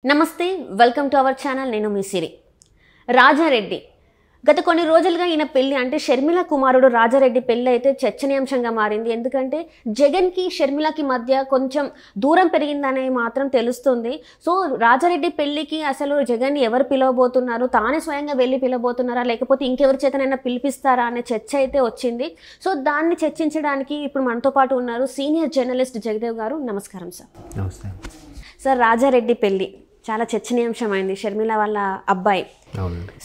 నమస్తే welcome to our channel నేను మీ సిరి రాజారెడ్డి గత కొన్ని రోజులుగా ఈయన పెళ్లి అంటే షర్మిల కుమారుడు రాజారెడ్డి పెళ్లి అయితే చర్చనీయాంశంగా మారింది. ఎందుకంటే జగన్కి షర్మిలకి మధ్య కొంచెం దూరం పెరిగిందనే మాత్రం తెలుస్తుంది. సో రాజారెడ్డి పెళ్లికి అసలు జగన్ ఎవరు పిలవబోతున్నారు, తానే స్వయంగా వెళ్ళి పిలవబోతున్నారా లేకపోతే ఇంకెవరి చేతనైనా పిలిపిస్తారా అనే చర్చ అయితే వచ్చింది. సో దాన్ని చర్చించడానికి ఇప్పుడు మనతో పాటు ఉన్నారు సీనియర్ జర్నలిస్ట్ జగదేవ్ గారు. నమస్కారం సార్. నమస్తే సార్, రాజారెడ్డి పెళ్లి చాలా చర్చనీయాంశమైంది, షర్మిల వాళ్ళ అబ్బాయి.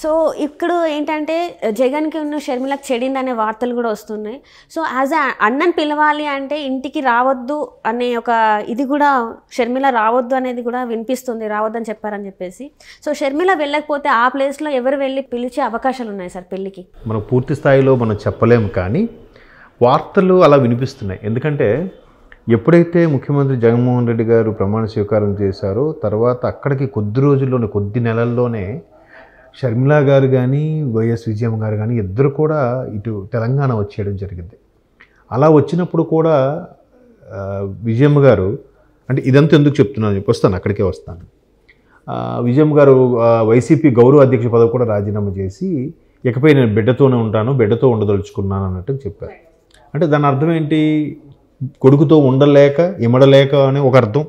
సో ఇప్పుడు ఏంటంటే జగన్కి ఉన్న షర్మిలకు చెడిందనే వార్తలు కూడా వస్తున్నాయి. సో యాజ్ అన్నని పిలవాలి అంటే ఇంటికి రావద్దు అనే ఒక ఇది కూడా, షర్మిల రావద్దు అనేది కూడా వినిపిస్తుంది, రావద్దని చెప్పారని చెప్పేసి. సో షర్మిల వెళ్ళకపోతే ఆ ప్లేస్లో ఎవరు వెళ్ళి పిలిచే అవకాశాలు ఉన్నాయి సార్ పెళ్ళికి? మనం పూర్తి స్థాయిలో మనం చెప్పలేము, కానీ వార్తలు అలా వినిపిస్తున్నాయి. ఎందుకంటే ఎప్పుడైతే ముఖ్యమంత్రి జగన్మోహన్ రెడ్డి గారు ప్రమాణ స్వీకారం చేశారో తర్వాత అక్కడికి కొద్ది రోజుల్లోనే, కొద్ది నెలల్లోనే షర్మిల గారు కానీ వైఎస్ విజయమ్మ గారు కానీ ఇద్దరు కూడా ఇటు తెలంగాణ వచ్చేయడం జరిగింది. అలా వచ్చినప్పుడు కూడా విజయమ్మ గారు, అంటే ఇదంతా ఎందుకు చెప్తున్నాను వస్తాను, అక్కడికే వస్తాను. విజయమ్మ గారు వైసీపీ గౌరవ అధ్యక్ష పదవి కూడా రాజీనామా చేసి ఇకపై నేను బిడ్డతోనే ఉంటాను, బిడ్డతో ఉండదలుచుకున్నాను అన్నట్టు చెప్పారు. అంటే దాని అర్థం ఏంటి? కొడుకుతో ఉండలేక ఇమడలేక అనే ఒక అర్థం,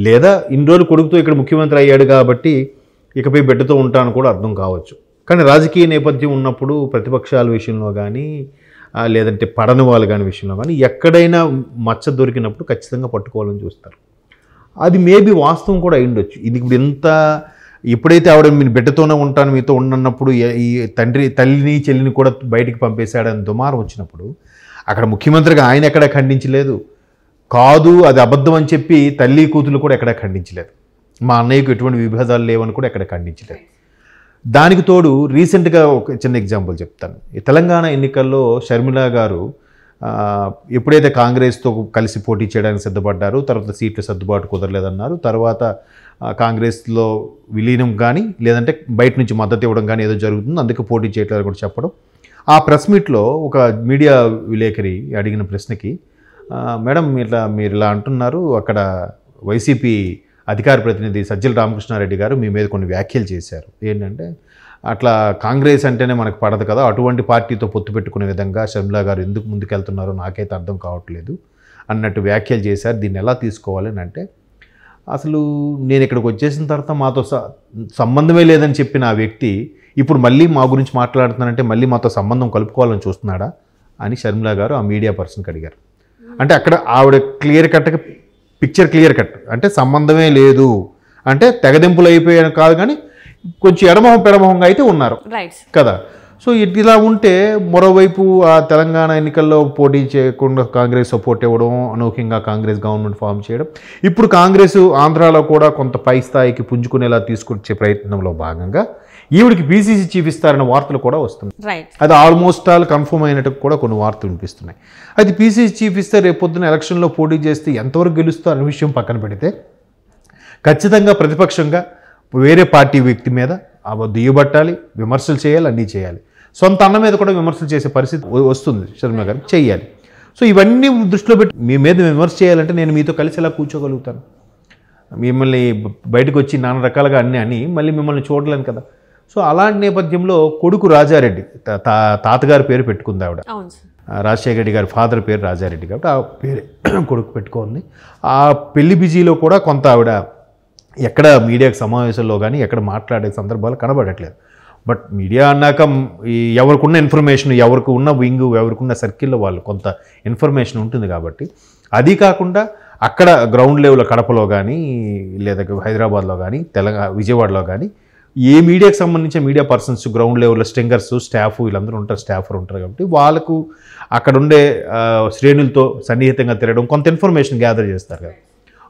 లేదా ఇన్ని రోజులు కొడుకుతో ఇక్కడ ముఖ్యమంత్రి అయ్యాడు కాబట్టి ఇకపై బిడ్డతో ఉంటాను కూడా అర్థం కావచ్చు. కానీ రాజకీయ నేపథ్యం ఉన్నప్పుడు ప్రతిపక్షాల విషయంలో కానీ లేదంటే పడని వాళ్ళు కానీ విషయంలో కానీ ఎక్కడైనా మచ్చ దొరికినప్పుడు ఖచ్చితంగా పట్టుకోవాలని చూస్తారు. అది మేబీ వాస్తవం కూడా అయ్యుండొచ్చు. ఇది ఇప్పుడు ఎంత ఎప్పుడైతే ఆవిడ మీ బిడ్డతోనే ఉంటాను మీతో ఉండన్నప్పుడు ఈ తల్లిని చెల్లిని కూడా బయటికి పంపేశాడని దుమారం వచ్చినప్పుడు అక్కడ ముఖ్యమంత్రిగా ఆయన ఎక్కడా ఖండించలేదు, కాదు అది అబద్ధం అని చెప్పి తల్లి కూతురు కూడా ఎక్కడా ఖండించలేదు, మా అన్నయ్యకు ఎటువంటి విభేదాలు లేవని కూడా ఎక్కడ ఖండించలేదు. దానికి తోడు రీసెంట్గా ఒక చిన్న ఎగ్జాంపుల్ చెప్తాను. ఈ తెలంగాణ ఎన్నికల్లో షర్మిల గారు ఎప్పుడైతే కాంగ్రెస్తో కలిసి పోటీ చేయడానికి సిద్ధపడ్డారు, తర్వాత సీట్లు సర్దుబాటు కుదరలేదన్నారు, తర్వాత కాంగ్రెస్లో విలీనం కానీ లేదంటే బయట నుంచి మద్దతు ఇవ్వడం కానీ ఏదో జరుగుతుంది, అందుకే పోటీ చేయట్లేదు కూడా చెప్పడం. ఆ ప్రెస్ మీట్లో ఒక మీడియా విలేకరి అడిగిన ప్రశ్నకి, మేడం మీరు ఇలా అంటున్నారు, అక్కడ వైసీపీ అధికార ప్రతినిధి సజ్జల రామకృష్ణారెడ్డి గారు మీ మీద కొన్ని వ్యాఖ్యలు చేశారు. ఏంటంటే అట్లా కాంగ్రెస్ అంటేనే మనకు పడదు కదా, అటువంటి పార్టీతో పొత్తు పెట్టుకునే విధంగా షర్మిల గారు ఎందుకు ముందుకెళ్తున్నారో నాకైతే అర్థం కావట్లేదు అన్నట్టు వ్యాఖ్యలు చేశారు. దీన్ని ఎలా తీసుకోవాలని అంటే, అసలు నేను ఇక్కడికి వచ్చేసిన తర్వాత మాతో సంబంధమే లేదని చెప్పిన ఆ వ్యక్తి ఇప్పుడు మళ్ళీ మా గురించి మాట్లాడుతున్నానంటే మళ్ళీ మాతో సంబంధం కలుపుకోవాలని చూస్తున్నాడా అని షర్మిల గారు ఆ మీడియా పర్సన్కి అడిగారు. అంటే అక్కడ ఆవిడ క్లియర్ కట్గా పిక్చర్ క్లియర్ కట్, అంటే సంబంధమే లేదు అంటే తెగదెంపులు అయిపోయాను కాదు, కానీ కొంచెం ఎడమొహం పెడమొహంగా అయితే ఉన్నారు కదా. సో ఇలా ఉంటే మరోవైపు ఆ తెలంగాణ ఎన్నికల్లో పోటీ చేయకుండా కాంగ్రెస్ సపోర్ట్ ఇవ్వడం, అనూహ్యంగా కాంగ్రెస్ గవర్నమెంట్ ఫామ్ చేయడం, ఇప్పుడు కాంగ్రెస్ ఆంధ్రాలో కూడా కొంత పై స్థాయికి పుంజుకునేలా తీసుకొచ్చే ప్రయత్నంలో భాగంగా ఈవిడికి పీసీసీ చీఫ్ ఇస్తారన్న వార్తలు కూడా వస్తున్నాయి. అది ఆల్మోస్ట్ ఆల్ కన్ఫర్మ్ అయినట్టు కూడా కొన్ని వార్తలు వినిపిస్తున్నాయి. అది పీసీసీ చీఫ్ ఇస్తే రేపొద్దున ఎలక్షన్లో పోటీ చేస్తే ఎంతవరకు గెలుస్తారు అనే విషయం పక్కన పెడితే ఖచ్చితంగా ప్రతిపక్షంగా వేరే పార్టీ వ్యక్తి మీద దుయ్యబట్టాలి, విమర్శలు చేయాలి, అన్నీ చేయాలి. సొంత అన్న మీద కూడా విమర్శలు చేసే పరిస్థితి వస్తుంది షర్మిల గారికి, చెయ్యాలి. సో ఇవన్నీ దృష్టిలో పెట్టి మీ మీద విమర్శ చేయాలంటే నేను మీతో కలిసి ఎలా కూర్చోగలుగుతాను? మిమ్మల్ని బయటకు వచ్చి నానా రకాలుగా అన్నీ అని మళ్ళీ మిమ్మల్ని చూడలేను కదా. సో అలాంటి నేపథ్యంలో కొడుకు రాజారెడ్డి, తాతగారి పేరు పెట్టుకుంది ఆవిడ, రాజశేఖర రెడ్డి గారి ఫాదర్ పేరు రాజారెడ్డి కాబట్టి ఆ పేరు కొడుకు పెట్టుకుంది. ఆ పెళ్లి బిజీలో కూడా కొంత ఆవిడ ఎక్కడ మీడియాకి సమావేశంలో కానీ ఎక్కడ మాట్లాడే సందర్భాలు కనబడట్లేదు. బట్ మీడియా అన్నాక ఎవరికి ఉన్న ఇన్ఫర్మేషన్, ఎవరికి ఉన్న వింగ్, ఎవరికి ఉన్న సర్కిల్లో వాళ్ళు కొంత ఇన్ఫర్మేషన్ ఉంటుంది కాబట్టి, అది కాకుండా అక్కడ గ్రౌండ్ లెవెల్ కడపలో కానీ లేదా హైదరాబాద్లో కానీ విజయవాడలో కానీ ఏ మీడియాకి సంబంధించిన మీడియా పర్సన్స్, గ్రౌండ్ లెవెల్లో స్ట్రింగర్స్, స్టాఫ్ వీళ్ళందరూ ఉంటారు, స్టాఫర్ ఉంటారు కాబట్టి వాళ్ళకు అక్కడ ఉండే శ్రేణులతో సన్నిహితంగా తిరగడం, కొంత ఇన్ఫర్మేషన్ గ్యాదర్ చేస్తారు కదా.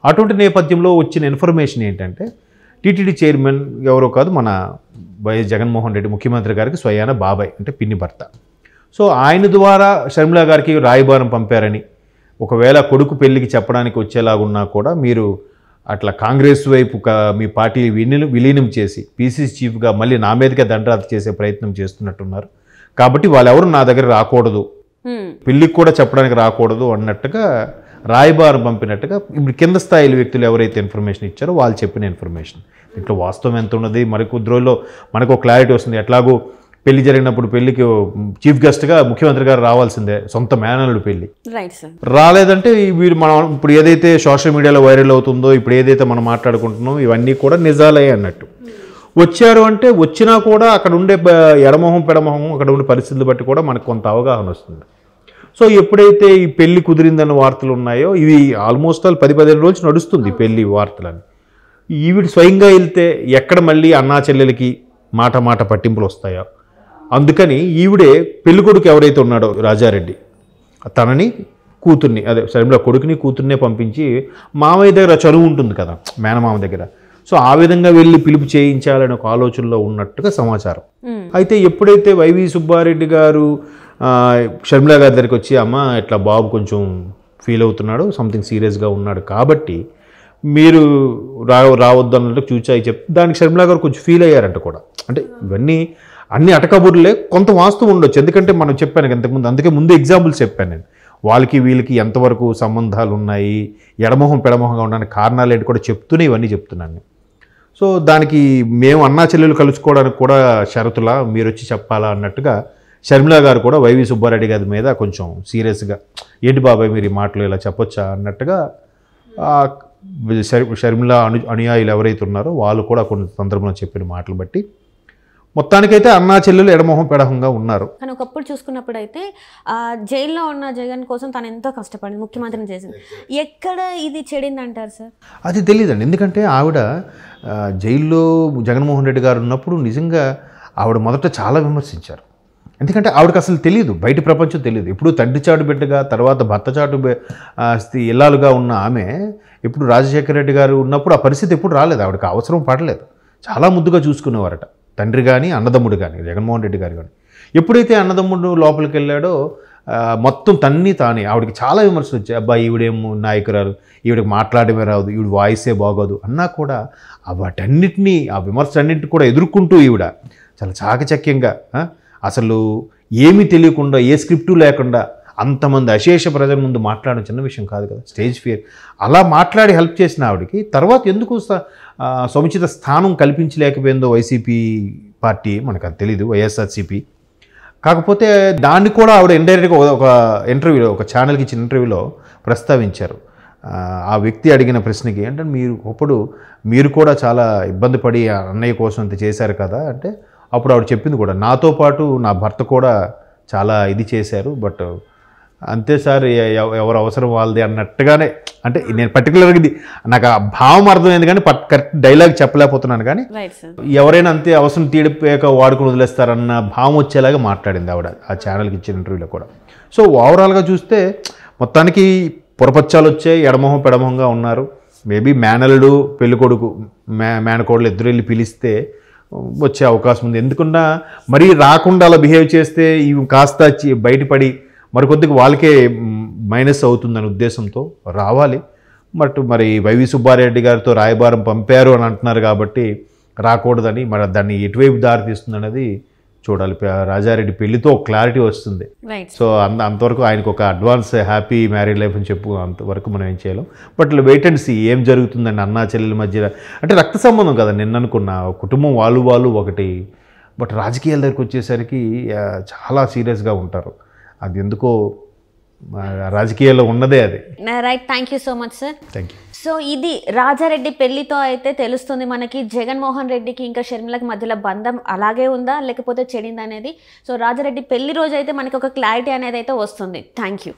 అటువంటి నేపథ్యంలో వచ్చిన ఇన్ఫర్మేషన్ ఏంటంటే టీటీడీ చైర్మన్ ఎవరో కాదు, మన వైఎస్ జగన్మోహన్ రెడ్డి ముఖ్యమంత్రి గారికి స్వయాన బాబాయ్ అంటే పిన్ని భర్త. సో ఆయన ద్వారా షర్మిల గారికి రాయబారం పంపారని, ఒకవేళ కొడుకు పెళ్లికి చెప్పడానికి వచ్చేలాగున్నా కూడా మీరు అట్లా కాంగ్రెస్ వైపు మీ పార్టీ విలీనం చేసి పీసీసీ చీఫ్గా మళ్ళీ నా మీదకే దండరాత్రి చేసే ప్రయత్నం చేస్తున్నట్టున్నారు కాబట్టి వాళ్ళెవరు నా దగ్గర రాకూడదు, పెళ్ళికి కూడా చెప్పడానికి రాకూడదు అన్నట్టుగా రాయబారం పంపినట్టుగా ఇప్పుడు కింద స్థాయిల వ్యక్తులు ఎవరైతే ఇన్ఫర్మేషన్ ఇచ్చారో వాళ్ళు చెప్పిన ఇన్ఫర్మేషన్. దీంట్లో వాస్తవం ఎంత ఉన్నది మరి కొద్ది రోజుల్లో మనకు క్లారిటీ వస్తుంది. ఎట్లాగో పెళ్లి జరిగినప్పుడు పెళ్లికి చీఫ్ గెస్ట్గా ముఖ్యమంత్రి గారు రావాల్సిందే, సొంత మేనల్లుడు పెళ్లి. Right sir. రాలేదంటే వీరు మనం ఇప్పుడు ఏదైతే సోషల్ మీడియాలో వైరల్ అవుతుందో, ఇప్పుడు ఏదైతే మనం మాట్లాడుకుంటున్నామో ఇవన్నీ కూడా నిజాలే అన్నట్టు. వచ్చారు అంటే వచ్చినా కూడా అక్కడ ఉండే ఎడమొహం పెడమొహం అక్కడ ఉండే పరిస్థితులు బట్టి కూడా మనకు కొంత అవగాహన వస్తుంది. సో ఎప్పుడైతే ఈ పెళ్లి కుదిరిందన్న వార్తలు ఉన్నాయో ఇవి ఆల్మోస్ట్ 10-15 రోజులు నడుస్తుంది ఈ పెళ్లి వార్తలని. ఈవిడ స్వయంగా వెళ్తే ఎక్కడ మళ్ళీ అన్నా చెల్లెలకి మాట మాట పట్టింపులు వస్తాయో అందుకని ఈవిడే పెళ్ళికొడుకు ఎవరైతే ఉన్నాడో రాజారెడ్డి తనని కూతుర్ని అదే షర్మిల కొడుకుని కూతుర్నే పంపించి మామయ్య దగ్గర చనువు ఉంటుంది కదా మేనమామ దగ్గర, సో ఆ విధంగా వెళ్ళి పిలుపు చేయించాలనే ఒక ఆలోచనలో ఉన్నట్టుగా సమాచారం. అయితే ఎప్పుడైతే వైవి సుబ్బారెడ్డి గారు షర్మిల గారి దగ్గరికి వచ్చి అమ్మ ఇట్లా బాబు కొంచెం ఫీల్ అవుతున్నాడు, సంథింగ్ సీరియస్గా ఉన్నాడు కాబట్టి మీరు రావద్దు అన్నట్టు చూచాయి చెప్పి దానికి షర్మిల గారు కొంచెం ఫీల్ అయ్యారంట కూడా. అంటే ఇవన్నీ అన్ని అటకబుర్లే, కొంత వాస్తవం ఉండొచ్చు. ఎందుకంటే మనం చెప్పాను ఇంతకుముందు, అందుకే ముందు ఎగ్జాంపుల్స్ చెప్పాను నేను. వాళ్ళకి వీళ్ళకి ఎంతవరకు సంబంధాలు ఉన్నాయి, ఎడమొహం పెడమొహంగా ఉండడానికి కారణాలు ఏంటి కూడా చెప్తూనే ఇవన్నీ చెప్తున్నాను నేను. సో దానికి మేము అన్నా చెల్లెలు కలుసుకోవడానికి కూడా షరతులా, మీరు వచ్చి చెప్పాలా అన్నట్టుగా షర్మిల గారు కూడా వైవి సుబ్బారెడ్డి గారి మీద కొంచెం సీరియస్గా ఏంటి బాబాయ్ మీరు ఈ మాటలు ఇలా చెప్పొచ్చా అన్నట్టుగా షర్మిల అనుయాయులు ఎవరైతే ఉన్నారో వాళ్ళు కూడా కొన్ని సందర్భంలో చెప్పిన మాటలు బట్టి మొత్తానికైతే అన్నా చెల్లెలు ఎడమొహం పెడమొహంగా ఉన్నారు. కానీ ఒకప్పుడు చూసుకున్నప్పుడు అయితే జైల్లో ఉన్న జగన్ కోసం తను ఎంతో కష్టపడింది, ముఖ్యమంత్రిని చేసింది. ఎక్కడ ఇది చెడింది అంటారు సార్? అది తెలియదండి. ఎందుకంటే ఆవిడ జైల్లో జగన్మోహన్ రెడ్డి గారు ఉన్నప్పుడు నిజంగా ఆవిడ మొదట చాలా విమర్శించారు. ఎందుకంటే ఆవిడకి అసలు తెలియదు, బయట ప్రపంచం తెలియదు. ఇప్పుడు తండ్రి చాటు బిడ్డగా తర్వాత భర్త చాటు ఇల్లాలుగా ఉన్న ఆమె ఇప్పుడు రాజశేఖర రెడ్డి గారు ఉన్నప్పుడు ఆ పరిస్థితి ఎప్పుడు రాలేదు, ఆవిడకి అవసరం పడలేదు. చాలా ముద్దుగా చూసుకునేవారట తండ్రి కానీ అన్నదమ్ముడు కానీ జగన్మోహన్ రెడ్డి గారు కానీ. ఎప్పుడైతే అన్నదమ్ముడు లోపలికి వెళ్ళాడో మొత్తం తానే ఆవిడకి చాలా విమర్శలు వచ్చాయి. అబ్బాయి ఈవిడేమో నాయకురాలు, ఈవిడకి మాట్లాడమే రాదు, ఈవిడ వాయిసే బాగోదు అన్నా కూడా వాటన్నిటినీ ఆ విమర్శలన్నింటినీ కూడా ఎదుర్కొంటూ ఈవిడ చాలా చాకచక్యంగా అసలు ఏమీ తెలియకుండా ఏ స్క్రిప్టు లేకుండా అంతమంది అశేష ప్రజల ముందు మాట్లాడడం చిన్న విషయం కాదు కదా, స్టేజ్ ఫియర్. అలా మాట్లాడి హెల్ప్ చేసిన ఆవిడకి తర్వాత ఎందుకు సముచిత స్థానం కల్పించలేకపోయిందో వైసీపీ పార్టీ మనకు అది తెలీదు, వైఎస్ఆర్సీపీ. కాకపోతే దాన్ని కూడా ఆవిడ ఇండైరెక్ట్గా ఒక ఇంటర్వ్యూలో, ఒక ఛానల్కి ఇచ్చిన ఇంటర్వ్యూలో ప్రస్తావించారు. ఆ వ్యక్తి అడిగిన ప్రశ్నకి అంటే మీరు కూడా చాలా ఇబ్బంది పడి అన్నయ్య కోసం ఇంత చేశారు కదా అంటే అప్పుడు ఆవిడ చెప్పింది కూడా, నాతో పాటు నా భర్త కూడా చాలా ఇది చేశారు, బట్ అంతే సార్ ఎవరు అవసరం వాళ్ళది అన్నట్టుగానే. అంటే నేను పర్టికులర్గా ఇది నాకు ఆ భావం అర్థమైంది కానీ కరెక్ట్ డైలాగ్ చెప్పలేకపోతున్నాను. కానీ ఎవరైనా అంతే అవసరం తీడిపోయాక వాడుకుని వదిలేస్తారన్న భావం వచ్చేలాగా మాట్లాడింది ఆవిడ ఆ ఛానల్కి ఇచ్చిన ఇంటర్వ్యూలో కూడా. సో ఓవరాల్గా చూస్తే మొత్తానికి పొరపచ్చాలు వచ్చాయి, ఎడమొహం పెడమొహంగా ఉన్నారు. మేబీ మేనల్లుడు పెళ్ళికొడుకు మేనకోడలు ఇద్దరు వెళ్ళి పిలిస్తే వచ్చే అవకాశం ఉంది. ఎందుకన్నా మరీ రాకుండా అలా బిహేవ్ చేస్తే ఇవి కాస్త బయటపడి మరికొద్దిగా వాళ్ళకే మైనస్ అవుతుందనే ఉద్దేశంతో రావాలి. బట్ మరి వైవి సుబ్బారెడ్డి గారితో రాయబారం పంపారు అని అంటున్నారు కాబట్టి రాకూడదని, మరి దాన్ని ఎటువైపు దారి తీస్తుంది అనేది చూడాలి. రాజారెడ్డి పెళ్లితో క్లారిటీ వస్తుంది. సో అంతవరకు ఆయనకు ఒక అడ్వాన్స్ హ్యాపీ మ్యారీడ్ లైఫ్ అని చెప్పు, అంతవరకు మనం ఏం చేయలేం. బట్ వెయిట్ అండ్ సీ ఏం జరుగుతుందండి అన్నా చెల్లెల మధ్య. అంటే రక్త సంబంధం కదా, నిన్న అనుకున్న కుటుంబం వాళ్ళు ఒకటి, బట్ రాజకీయాల దగ్గరికి వచ్చేసరికి చాలా సీరియస్గా ఉంటారు. అది ఎందుకో రాజకీయాల్లో ఉన్నదే అది. Right, thank you so much sir. Thank you. So ఇది రాజారెడ్డి పెళ్లితో అయితే తెలుస్తుంది మనకి జగన్మోహన్ రెడ్డికి ఇంకా షర్మిలకి మధ్యలో బంధం అలాగే ఉందా లేకపోతే చెడిందా అనేది. సో రాజారెడ్డి పెళ్లి రోజు అయితే మనకి ఒక క్లారిటీ అనేది అయితే వస్తుంది. Thank you.